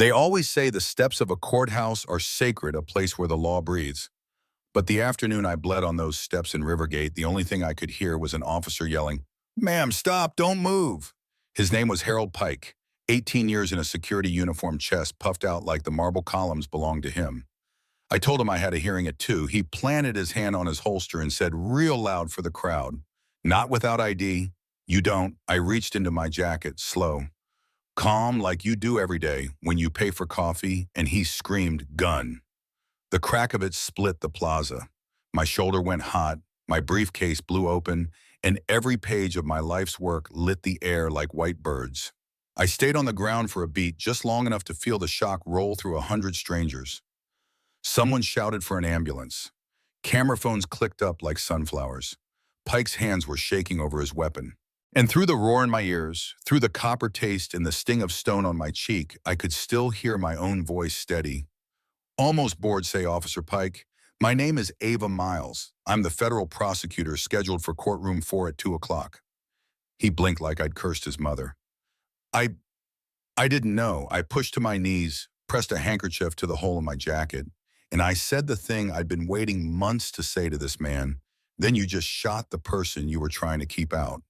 They always say the steps of a courthouse are sacred, a place where the law breathes. But the afternoon I bled on those steps in Rivergate, the only thing I could hear was an officer yelling, "Ma'am, stop, don't move." His name was Harold Pike, 18 years in a security uniform, chest puffed out like the marble columns belonged to him. I told him I had a hearing at 2. He planted his hand on his holster and said real loud for the crowd, "Not without ID. You don't." I reached into my jacket, slow, calm like you do every day when you pay for coffee, and he screamed, "Gun." The crack of it split the plaza. My shoulder went hot, my briefcase blew open, and every page of my life's work lit the air like white birds. I stayed on the ground for a beat, just long enough to feel the shock roll through 100 strangers. Someone shouted for an ambulance. Camera phones clicked up like sunflowers. Pike's hands were shaking over his weapon. And through the roar in my ears, through the copper taste and the sting of stone on my cheek, I could still hear my own voice steady. "Almost bored, say Officer Pike. My name is Ava Miles. I'm the federal prosecutor scheduled for courtroom 4 at 2 o'clock. He blinked like I'd cursed his mother. I didn't know. I pushed to my knees, pressed a handkerchief to the hole in my jacket, and I said the thing I'd been waiting months to say to this man. Then you just shot the person you were trying to keep out.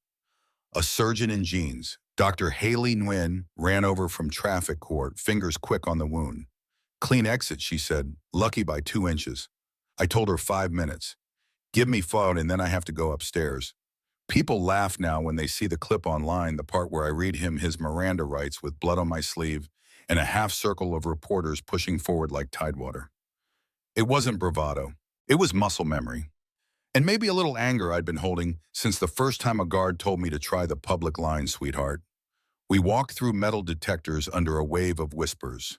A surgeon in jeans, Dr. Haley Nguyen, ran over from traffic court, fingers quick on the wound. "Clean exit," she said, "lucky by 2 inches. I told her 5 minutes. Give me phone and then I have to go upstairs." People laugh now when they see the clip online, the part where I read him his Miranda rights with blood on my sleeve and a half circle of reporters pushing forward like tidewater. It wasn't bravado. It was muscle memory. And maybe a little anger I'd been holding since the first time a guard told me to try the public line, "Sweetheart." We walked through metal detectors under a wave of whispers.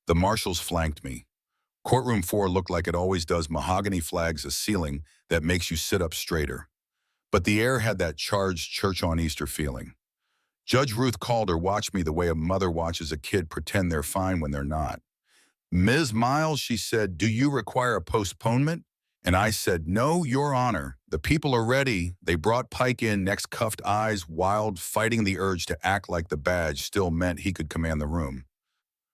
The marshals flanked me. Courtroom 4 looked like it always does, mahogany flags, a ceiling that makes you sit up straighter. But the air had that charged church on Easter feeling. Judge Ruth Calder watched me the way a mother watches a kid pretend they're fine when they're not. "Ms. Miles," she said, "do you require a postponement?" And I said, "No, Your Honor. The people are ready." They brought Pike in, next cuffed, eyes wild, fighting the urge to act like the badge still meant he could command the room.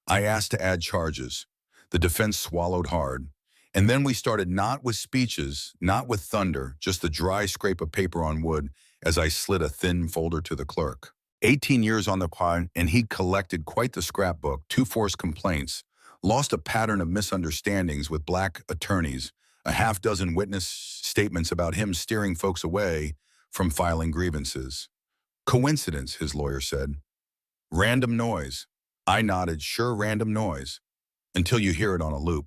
I asked to add charges. The defense swallowed hard. And then we started, not with speeches, not with thunder, just the dry scrape of paper on wood as I slid a thin folder to the clerk. 18 years on the pod, and he'd collected quite the scrapbook, 2 forced complaints, lost a pattern of misunderstandings with black attorneys, a half-dozen witness statements about him steering folks away from filing grievances. "Coincidence," his lawyer said. "Random noise." I nodded, "Sure, random noise," until you hear it on a loop.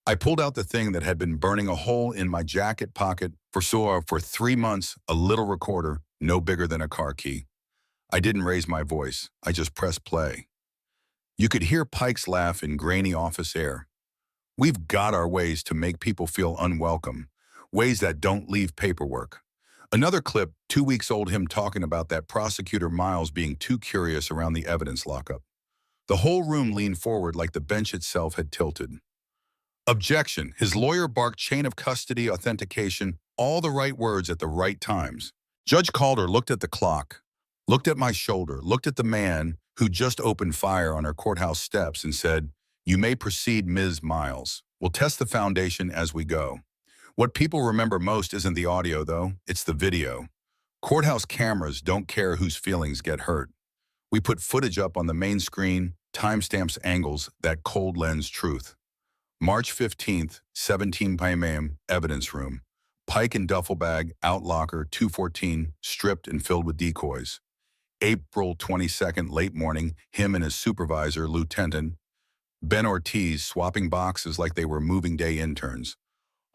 I pulled out the thing that had been burning a hole in my jacket pocket for 3 months, a little recorder, no bigger than a car key. I didn't raise my voice. I just pressed play. You could hear Pike's laugh in grainy office air. We've got our ways to make people feel unwelcome, ways that don't leave paperwork. Another clip, 2 weeks old, him talking about that prosecutor Miles being too curious around the evidence lockup. The whole room leaned forward like the bench itself had tilted. "Objection," his lawyer barked, "chain of custody, authentication, all the right words at the right times." Judge Calder looked at the clock, looked at my shoulder, looked at the man who just opened fire on our courthouse steps and said, "You may proceed, Ms. Miles. We'll test the foundation as we go." What people remember most isn't the audio, though, it's the video. Courthouse cameras don't care whose feelings get hurt. We put footage up on the main screen, timestamps, angles, that cold lens truth. March 15th, 17 p.m., evidence room. Pike and duffel bag, out locker, 214, stripped and filled with decoys. April 22nd, late morning, him and his supervisor, Lieutenant Ben Ortiz, swapping boxes like they were moving day interns.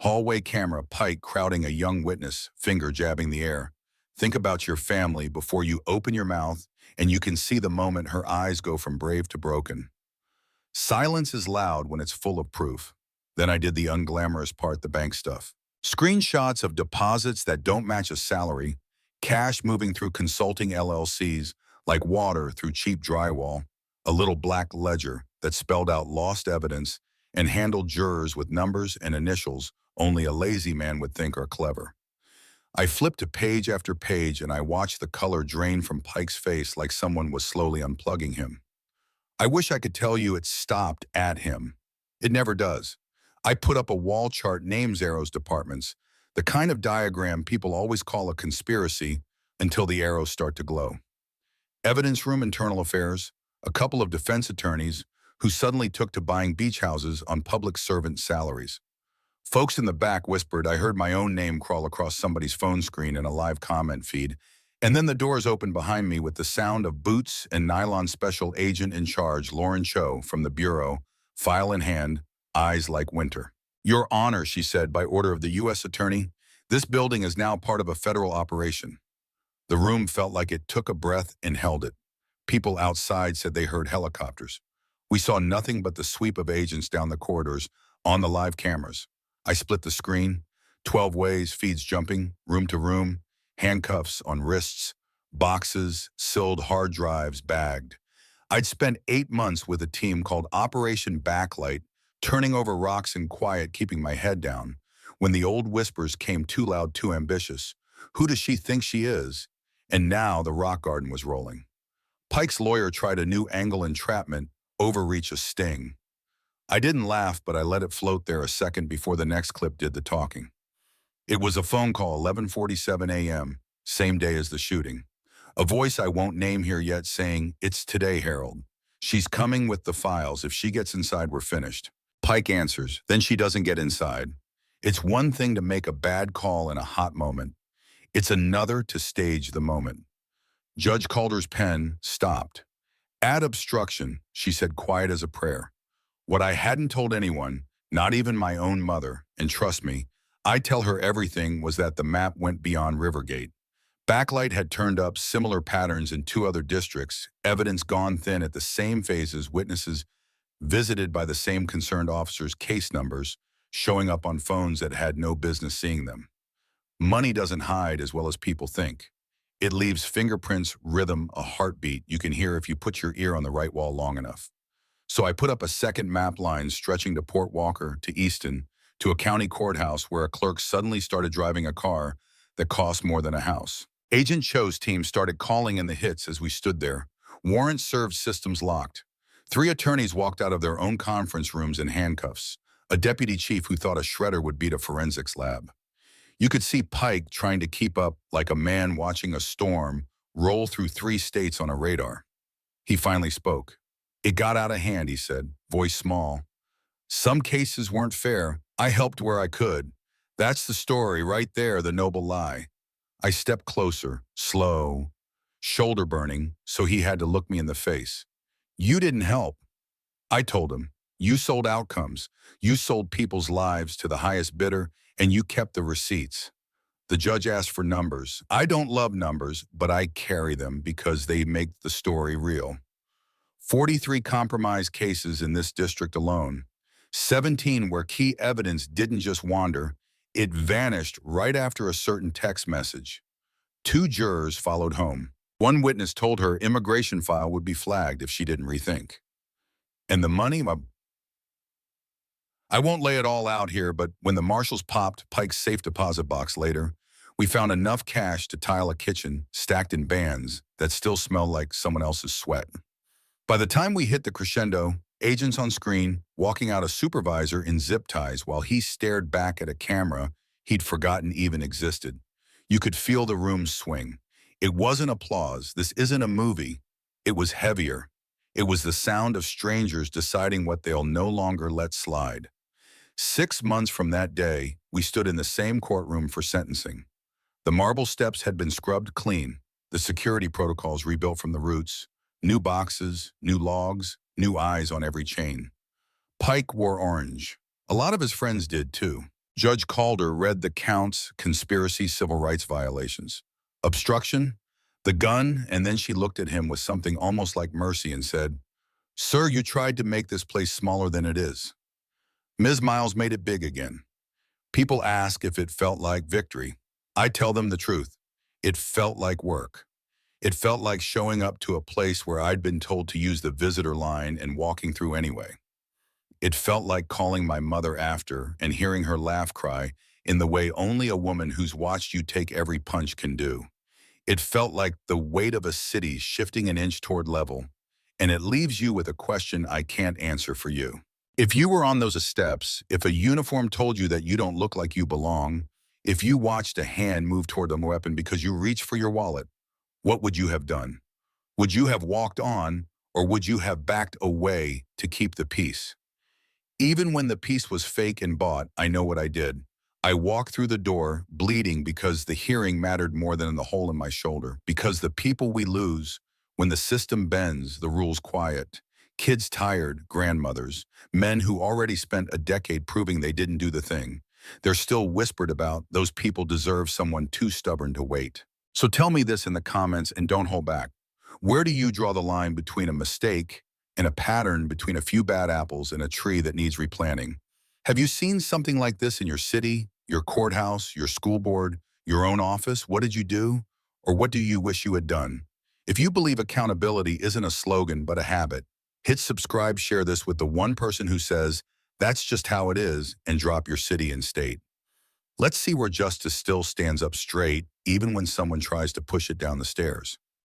Hallway camera, Pike crowding a young witness, finger jabbing the air. Think about your family before you open your mouth, and you can see the moment her eyes go from brave to broken. Silence is loud when it's full of proof. Then I did the unglamorous part, the bank stuff. Screenshots of deposits that don't match a salary, cash moving through consulting LLCs like water through cheap drywall, a little black ledger that spelled out lost evidence and handled jurors with numbers and initials only a lazy man would think are clever. I flipped to page after page and I watched the color drain from Pike's face like someone was slowly unplugging him. I wish I could tell you it stopped at him. It never does. I put up a wall chart names arrows departments, the kind of diagram people always call a conspiracy until the arrows start to glow. Evidence room internal affairs, a couple of defense attorneys who suddenly took to buying beach houses on public servant salaries. Folks in the back whispered I heard my own name crawl across somebody's phone screen in a live comment feed, and then the doors opened behind me with the sound of boots and nylon special agent in charge Lauren Cho from the bureau, file in hand, eyes like winter. Your Honor, she said by order of the U.S. Attorney, this building is now part of a federal operation. The room felt like it took a breath and held it. People outside said they heard helicopters. We saw nothing but the sweep of agents down the corridors on the live cameras. I split the screen, 12 ways, feeds jumping, room to room, handcuffs on wrists, boxes, sealed hard drives bagged. I'd spent 8 months with a team called Operation Backlight, turning over rocks in quiet, keeping my head down. When the old whispers came too loud, too ambitious. Who does she think she is? And now the rock garden was rolling. Pike's lawyer tried a new angle entrapment, overreach a sting. I didn't laugh, but I let it float there a second before the next clip did the talking. It was a phone call, 11:47 a.m., same day as the shooting. A voice I won't name here yet saying, "It's today, Harold. She's coming with the files. If she gets inside, we're finished." Pike answers, then she doesn't get inside. It's one thing to make a bad call in a hot moment. It's another to stage the moment. Judge Calder's pen stopped. Add obstruction, she said, quiet as a prayer. What I hadn't told anyone, not even my own mother, and trust me, I tell her everything, was that the map went beyond Rivergate. Backlight had turned up similar patterns in 2 other districts, evidence gone thin at the same phases, witnesses visited by the same concerned officers, case numbers showing up on phones that had no business seeing them. Money doesn't hide as well as people think. It leaves fingerprints, rhythm, a heartbeat you can hear if you put your ear on the right wall long enough. So I put up a second map line stretching to Port Walker, to Easton, to a county courthouse where a clerk suddenly started driving a car that cost more than a house. Agent Cho's team started calling in the hits as we stood there. Warrants served, systems locked. 3 attorneys walked out of their own conference rooms in handcuffs. A deputy chief who thought a shredder would beat a forensics lab. You could see Pike trying to keep up like a man watching a storm roll through 3 states on a radar. He finally spoke. It got out of hand, he said, voice small. Some cases weren't fair. I helped where I could. That's the story right there, the noble lie. I stepped closer, slow, shoulder burning, so he had to look me in the face. You didn't help. I told him. You sold outcomes. You sold people's lives to the highest bidder, and you kept the receipts. The judge asked for numbers. I don't love numbers, but I carry them because they make the story real. 43 compromised cases in this district alone. 17 where key evidence didn't just wander, it vanished right after a certain text message. 2 jurors followed home. One witness told her immigration file would be flagged if she didn't rethink. And the money? I won't lay it all out here, but when the marshals popped Pike's safe deposit box later, we found enough cash to tile a kitchen stacked in bands that still smelled like someone else's sweat. By the time we hit the crescendo, agents on screen, walking out a supervisor in zip ties while he stared back at a camera he'd forgotten even existed. You could feel the room swing. It wasn't applause. This isn't a movie. It was heavier. It was the sound of strangers deciding what they'll no longer let slide. 6 months from that day, we stood in the same courtroom for sentencing. The marble steps had been scrubbed clean, the security protocols rebuilt from the roots, new boxes, new logs, new eyes on every chain. Pike wore orange. A lot of his friends did too. Judge Calder read the counts, conspiracy, civil rights violations. Obstruction, the gun, and then she looked at him with something almost like mercy and said, "Sir, you tried to make this place smaller than it is." Ms. Miles made it big again. People ask if it felt like victory. I tell them the truth. It felt like work. It felt like showing up to a place where I'd been told to use the visitor line and walking through anyway. It felt like calling my mother after and hearing her laugh cry in the way only a woman who's watched you take every punch can do. It felt like the weight of a city shifting an inch toward level. and it leaves you with a question I can't answer for you. If you were on those steps, if a uniform told you that you don't look like you belong, if you watched a hand move toward the weapon because you reached for your wallet, what would you have done? Would you have walked on, or would you have backed away to keep the peace? Even when the piece was fake and bought, I know what I did. I walked through the door, bleeding because the hearing mattered more than the hole in my shoulder. Because the people we lose, when the system bends, the rules quiet. Kids tired, grandmothers, men who already spent a decade proving they didn't do the thing. They're still whispered about. Those people deserve someone too stubborn to wait. So tell me this in the comments and don't hold back. Where do you draw the line between a mistake and a pattern between a few bad apples and a tree that needs replanting? Have you seen something like this in your city, your courthouse, your school board, your own office? What did you do? Or what do you wish you had done? If you believe accountability isn't a slogan but a habit, hit subscribe, share this with the one person who says, that's just how it is, and drop your city and state. Let's see where justice still stands up straight, even when someone tries to push it down the stairs.